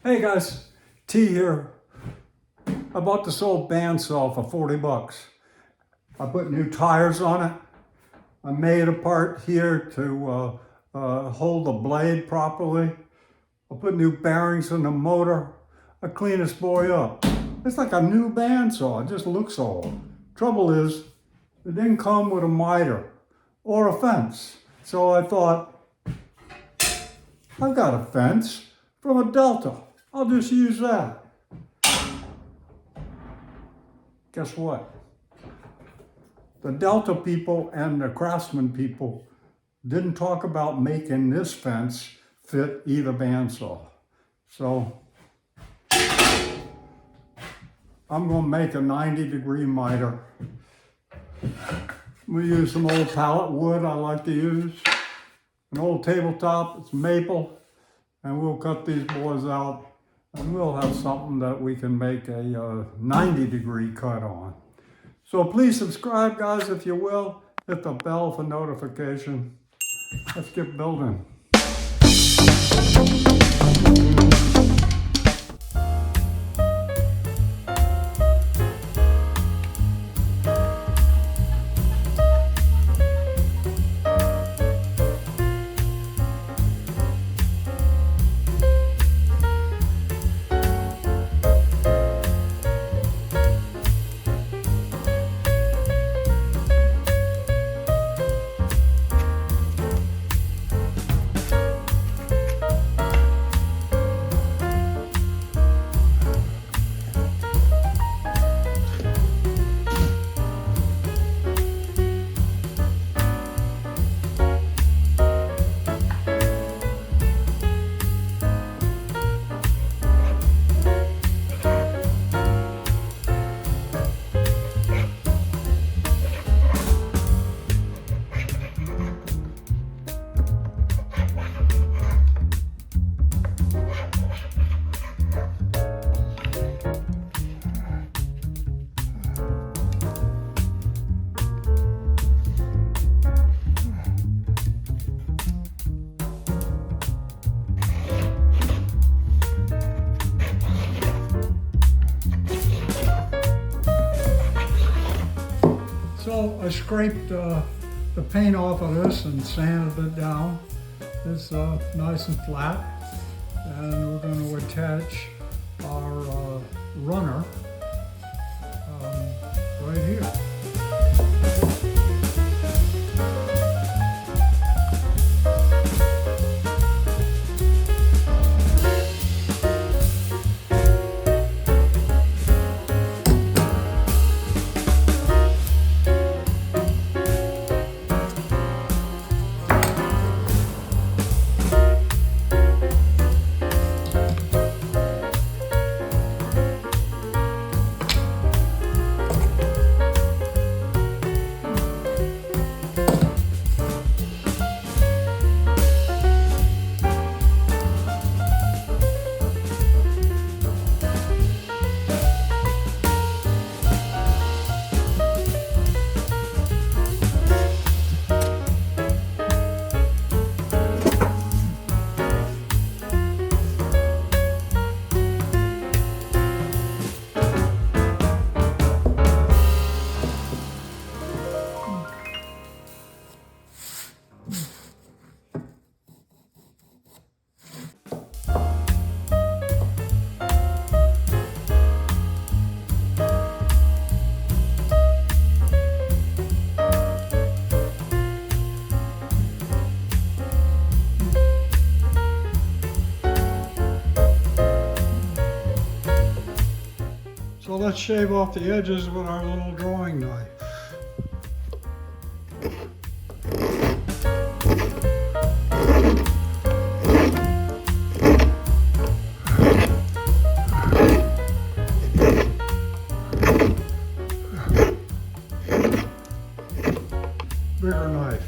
Hey guys, T here. I bought this old bandsaw for 40 bucks. I put new tires on it. I made a part here to hold the blade properly. I put new bearings in the motor. I cleaned this boy up. It's like a new bandsaw. It just looks old. Trouble is, it didn't come with a miter or a fence. So I thought, I've got a fence from a Delta. I'll just use that. Guess what? The Delta people and the Craftsman people didn't talk about making this fence fit either bandsaw. So I'm gonna make a 90-degree miter. We use some old pallet wood I like to use. An old tabletop, it's maple, and we'll cut these boys out and we'll have something that we can make a 90-degree cut on. So please subscribe, guys, if you will. Hit the bell for notification. Let's get building. So I scraped the paint off of this and sanded it down. It's nice and flat. And we're going to attach our runner right here. So let's shave off the edges with our little drawing knife. Bigger knife.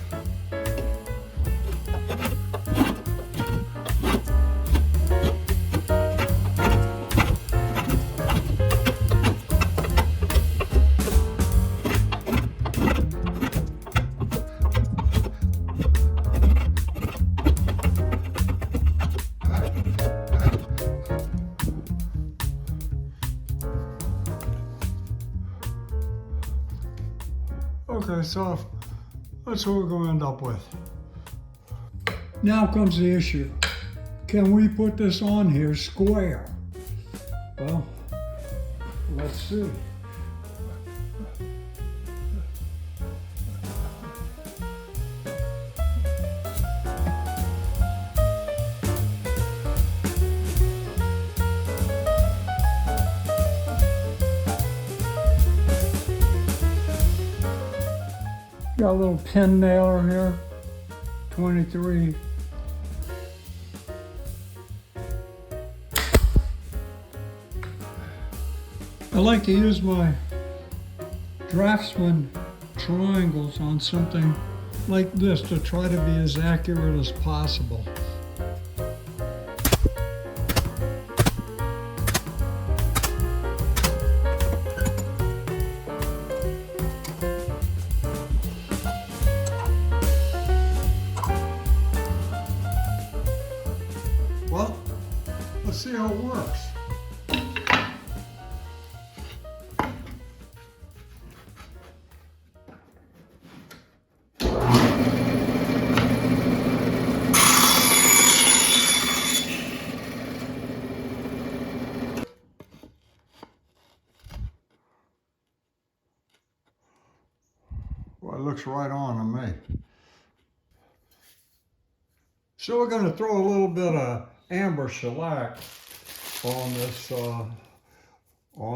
Okay, so that's what we're going to end up with. Now comes the issue. Can we put this on here square? Well, let's see. Got a little pin nailer here, 23. I like to use my Draftsman triangles on something like this to try to be as accurate as possible. Well, let's see how it works. Well, it looks right on to me. So we're going to throw a little bit of amber shellac on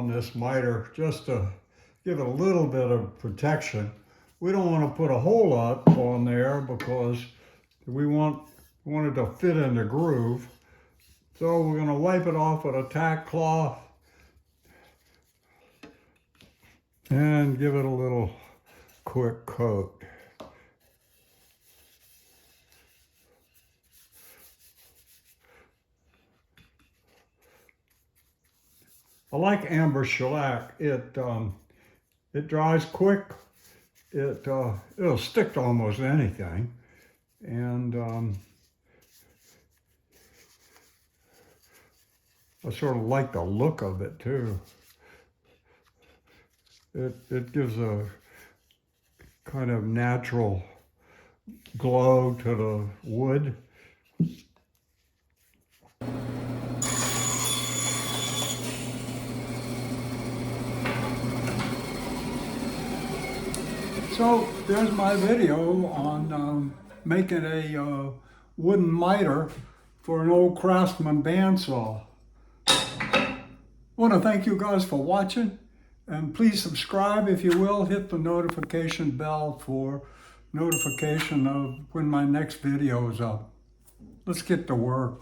this miter just to give it a little bit of protection. We don't want to put a whole lot on there because we want it to fit in the groove. So we're going to wipe it off with a tack cloth and give it a little quick coat. I like amber shellac. It dries quick. It'll stick to almost anything, and I sort of like the look of it too. It gives a kind of natural glow to the wood. So there's my video on making a wooden miter for an old Craftsman bandsaw. I want to thank you guys for watching, and please subscribe if you will. Hit the notification bell for notification of when my next video is up. Let's get to work.